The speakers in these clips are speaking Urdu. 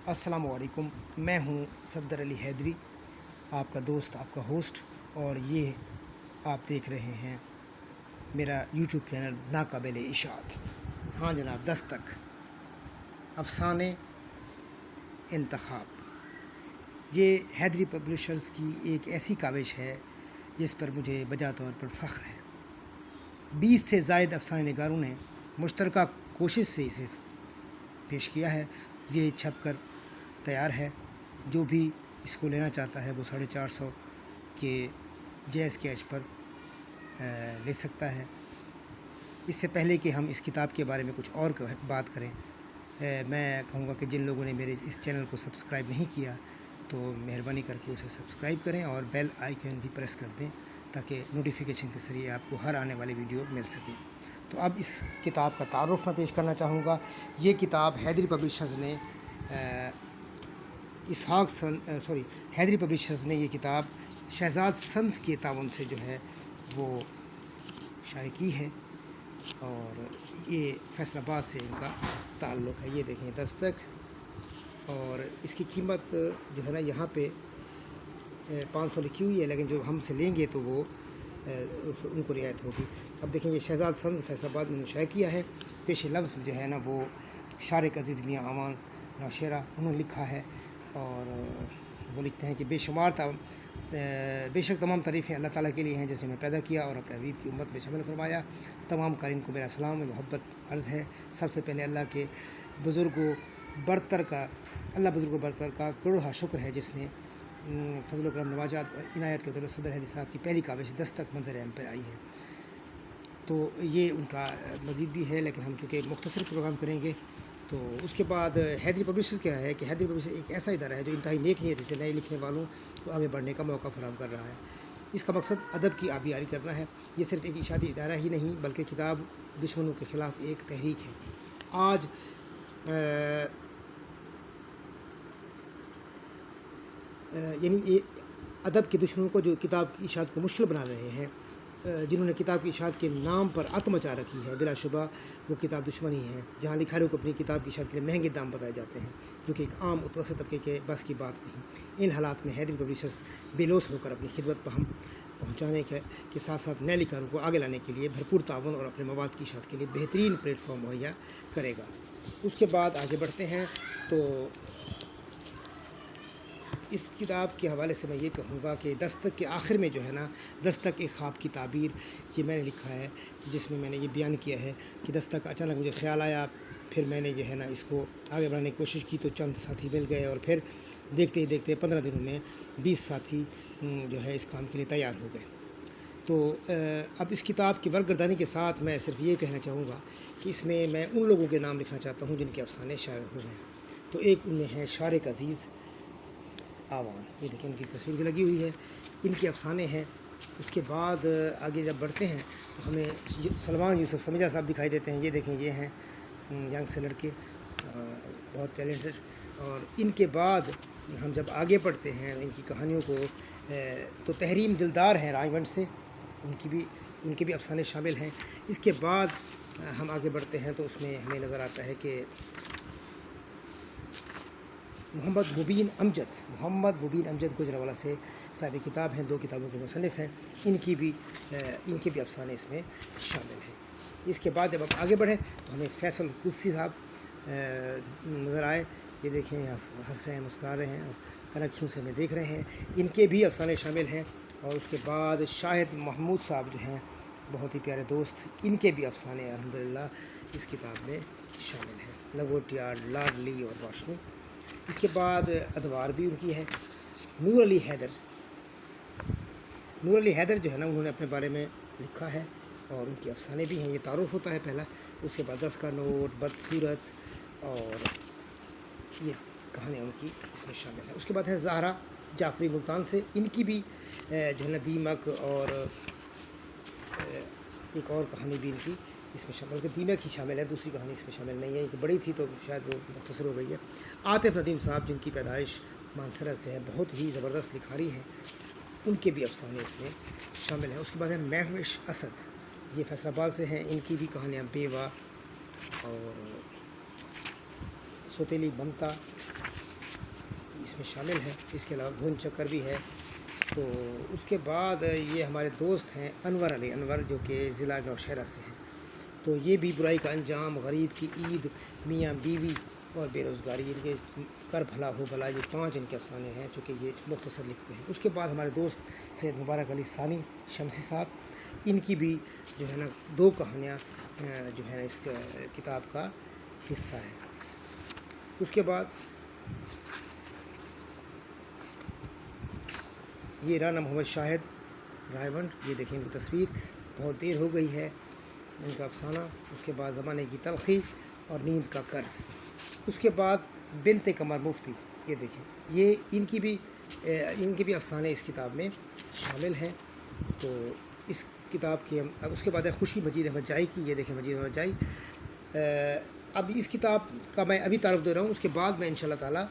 السلام علیکم، میں ہوں صفدر علی حیدری، آپ کا دوست، آپ کا ہوسٹ، اور یہ آپ دیکھ رہے ہیں میرا یوٹیوب چینل ناقابل اشاعت۔ ہاں جناب، دستک افسانے انتخاب، یہ حیدری پبلشرز کی ایک ایسی کاوش ہے جس پر مجھے بجا طور پر فخر ہے۔ 20 سے زائد افسانے نگاروں نے مشترکہ کوشش سے اسے پیش کیا ہے۔ یہ چھپ کر تیار ہے، جو بھی اس کو لینا چاہتا ہے وہ 450 کے جائز کیش پر لے سکتا ہے۔ اس سے پہلے کہ ہم اس کتاب کے بارے میں کچھ اور بات کریں، میں کہوں گا کہ جن لوگوں نے میرے اس چینل کو سبسکرائب نہیں کیا تو مہربانی کر کے اسے سبسکرائب کریں اور بیل آئیکن بھی پریس کر دیں تاکہ نوٹیفیکیشن کے ذریعے آپ کو ہر آنے والی ویڈیو مل سکے۔ تو اب اس کتاب کا تعارف میں پیش کرنا چاہوں گا۔ یہ کتاب حیدری پبلشرز نے حیدری پبلشرز نے یہ کتاب شہزاد سنز کے تعاون سے جو ہے وہ شائع کی ہے، اور یہ فیصل آباد سے ان کا تعلق ہے۔ یہ دیکھیں دستک، اور اس کی قیمت جو ہے نا یہاں پہ 500 لکھی ہوئی ہے، لیکن جو ہم سے لیں گے تو وہ ان کو رعایت ہوگی۔ اب دیکھیں یہ شہزاد سنز فیصل آباد میں شائع کیا ہے۔ پیش لفظ جو ہے نا وہ شارق عزیز میاں امان نوشیرہ انہوں نے لکھا ہے، اور وہ لکھتے ہیں کہ بے شک تمام تعریفیں اللہ تعالیٰ کے لیے ہیں جس نے ہمیں پیدا کیا اور اپنے حبیب کی امت میں شامل فرمایا۔ تمام قارئین کو میرا سلام و محبت عرض ہے۔ سب سے پہلے اللہ بزرگ و برتر کا کروڑہ شکر ہے جس نے فضل و کرم نوازات اور عنایت کے بدولت صدر حیدری صاحب کی پہلی کاوش دستک منظر عام پر آئی ہے۔ تو یہ ان کا مزید بھی ہے، لیکن ہم چونکہ مختصر پروگرام کریں گے تو اس کے بعد حیدری پبلشرز کیا ہے کہ حیدری پبلشرز ایک ایسا ادارہ ہے جو انتہائی نیک نیتی سے نئے لکھنے والوں کو آگے بڑھنے کا موقع فراہم کر رہا ہے۔ اس کا مقصد ادب کی آبیاری کرنا ہے۔ یہ صرف ایک اشاعتی ادارہ ہی نہیں بلکہ کتاب دشمنوں کے خلاف ایک تحریک ہے۔ آج یعنی ادب کے دشمنوں کو جو کتاب کی اشاعت کو مشکل بنا رہے ہیں، جنہوں نے کتاب کی اشاعت کے نام پر آتش مچا رکھی ہے، بلا شبہ وہ کتاب دشمن ہی ہیں۔ جہاں لکھاریوں کو اپنی کتاب کی اشاعت کے لیے مہنگے دام بتائے جاتے ہیں، جو کہ ایک عام متوسط طبقے کے بس کی بات نہیں۔ ان حالات میں حیدری پبلشرز بے لوث ہو کر اپنی خدمت پہنچانے کے ساتھ ساتھ نئے لکھاریوں کو آگے لانے کے لیے بھرپور تعاون اور اپنے مواد کی اشاعت کے لیے بہترین پلیٹ فارم مہیا کرے گا۔ اس کے بعد آگے بڑھتے ہیں تو اس کتاب کے حوالے سے میں یہ کہوں گا کہ دستک کے آخر میں جو ہے نا، دستک ایک خواب کی تعبیر، یہ میں نے لکھا ہے جس میں میں نے یہ بیان کیا ہے کہ دستک اچانک مجھے خیال آیا، پھر میں نے جو ہے نا اس کو آگے بڑھانے کی کوشش کی تو چند ساتھی مل گئے، اور پھر دیکھتے ہی دیکھتے 15 دنوں میں 20 ساتھی جو ہے اس کام کے لیے تیار ہو گئے۔ تو اب اس کتاب کی ورگردانی کے ساتھ میں صرف یہ کہنا چاہوں گا کہ اس میں میں ان لوگوں کے نام لکھنا چاہتا ہوں جن کے افسانے شائع ہوئے ہیں۔ تو ایک ان میں ہے شارق عزیز آوان، یہ دیکھیں ان کی تصویر بھی لگی ہوئی ہے، ان کے افسانے ہیں۔ اس کے بعد آگے جب بڑھتے ہیں تو ہمیں سلمان یوسف سمیجہ صاحب دکھائی دیتے ہیں۔ یہ دیکھیں یہ ہیں ینگ سے لڑکے، بہت ٹیلنٹڈ۔ اور ان کے بعد ہم جب آگے پڑھتے ہیں ان کی کہانیوں کو تو تحریم دلدار ہیں رائیونڈ سے، ان کے بھی افسانے شامل ہیں۔ اس کے بعد ہم آگے بڑھتے ہیں تو اس میں ہمیں نظر آتا ہے کہ محمد مبین امجد گجرانوالہ سے صاحب کتاب ہیں، 2 کتابوں کے مصنف ہیں، ان کے بھی افسانے اس میں شامل ہیں۔ اس کے بعد جب ہم آگے بڑھیں تو ہمیں فیصل قدسی صاحب نظر آئے، یہ دیکھیں ہنس رہے ہیں، مسکرا رہے ہیں، اور کنکھیوں سے ہمیں دیکھ رہے ہیں، ان کے بھی افسانے شامل ہیں۔ اور اس کے بعد شاہد محمود صاحب جو ہیں بہت ہی پیارے دوست، ان کے بھی افسانے الحمدللہ اس کتاب میں شامل ہیں، لنگوٹیا، لاڈلی اور روشنی۔ اس کے بعد ادوار بھی ان کی ہے۔ نور علی حیدر جو ہے نا، انہوں نے اپنے بارے میں لکھا ہے اور ان کے افسانے بھی ہیں، یہ تعارف ہوتا ہے پہلا۔ اس کے بعد 10 کا نوٹ، بدصورت، اور یہ کہانیاں ان کی اس میں شامل ہیں۔ اس کے بعد ہے زہرا جعفری ملتان سے، ان کی بھی جو ہے نا دیمک، اور ایک اور کہانی بھی ان کی اس میں شامل، بلکہ دیمک ہی شامل ہے، دوسری کہانی اس میں شامل نہیں ہے، کہ بڑی تھی تو شاید وہ مختصر ہو گئی ہے۔ عاطف ندیم صاحب جن کی پیدائش مانسرہ سے ہے، بہت ہی زبردست لکھاری ہیں، ان کے بھی افسانے اس میں شامل ہیں۔ اس کے بعد ہے مہوش اسد، یہ فیصل آباد سے ہیں، ان کی بھی کہانیاں بیوہ اور سوتیلی ممتا اس میں شامل ہے، اس کے علاوہ گھن چکر بھی ہے۔ تو اس کے بعد یہ ہمارے دوست ہیں انور علی انور، جو کہ ضلع نوشہرہ سے ہیں۔ تو یہ بھی برائی کا انجام، غریب کی عید، میاں بیوی اور بے روزگاری، ان کے کر بھلا ہو بھلا، یہ 5 ان کے افسانے ہیں چونکہ یہ مختصر لکھتے ہیں۔ اس کے بعد ہمارے دوست سید مبارک علی ثانی شمسی صاحب، ان کی بھی جو ہے نا 2 کہانیاں جو ہے نا اس کتاب کا حصہ ہے۔ اس کے بعد یہ رانا محمد شاہد رائے ونڈ، یہ دیکھیں ان کی تصویر، بہت دیر ہو گئی ہے، ان کا افسانہ۔ اس کے بعد زمانے کی تلخی اور نیند کا قرض۔ اس کے بعد بنت قمر مفتی، یہ دیکھیں، یہ ان کی بھی افسانے اس کتاب میں شامل ہیں۔ تو اس کتاب کی اس کے بعد ہے خوشی مجید احمد جائی کی، یہ دیکھیں مجید احمد جائی۔ اب اس کتاب کا میں ابھی تعارف دے رہا ہوں، اس کے بعد میں انشاءاللہ تعالیٰ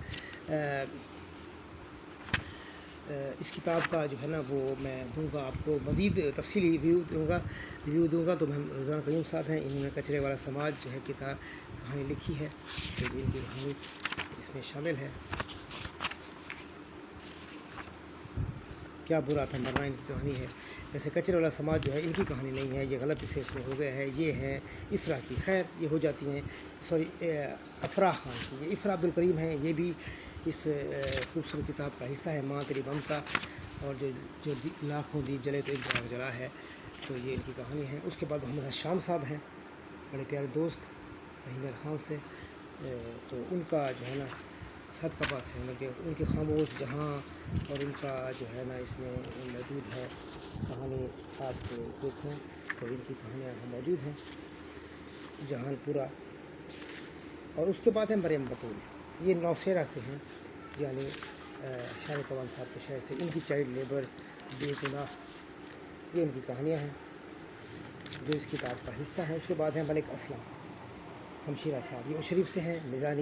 اس کتاب کا جو ہے نا وہ میں دوں گا آپ کو مزید تفصیلی ریویو دوں گا۔ تو میں رضوان قیوم صاحب ہیں، انہوں نے کچرے والا سماج جو ہے کہانی لکھی ہے، تو ان کی کہانی اس میں شامل ہے۔ کیا برا تھا مرنا، ان کی کہانی ہے۔ ویسے کچرے والا سماج جو ہے ان کی کہانی نہیں ہے، یہ غلطی سے اس میں ہو گیا ہے۔ یہ ہے افراح کی، خیر یہ ہو جاتی ہیں، سوری افراح خان کی، یہ افراح عبدالکریم ہیں، یہ بھی اس خوبصورت کتاب کا حصہ ہے، ماں تیری ممتا اور جو لاکھوں دیپ جلے تو ایک جلا جلا ہے، تو یہ ان کی کہانی ہے۔ اس کے بعد محمد شام صاحب ہیں، بڑے پیارے دوست رحیم خان سے، تو ان کا جو ہے نا صدقہ باز ہے، ان کے خاموش جہاں، اور ان کا جو ہے نا اس میں موجود ہے کہانی، آپ دیکھیں تو ان کی کہانیاں یہاں موجود ہیں، جہان پورا۔ اور اس کے بعد ہے مریم بطول، یہ نوشہرہ سے ہیں، یعنی شاہ قوان صاحب کے شہر سے۔ ان کی چائلڈ لیبر، بے گناہ، یہ ان کی کہانیاں ہیں جو اس کتاب کا حصہ ہیں۔ اس کے بعد ہیں ملک اسلم ہمشیرہ صاحب، یہ شریف سے ہیں، میزانی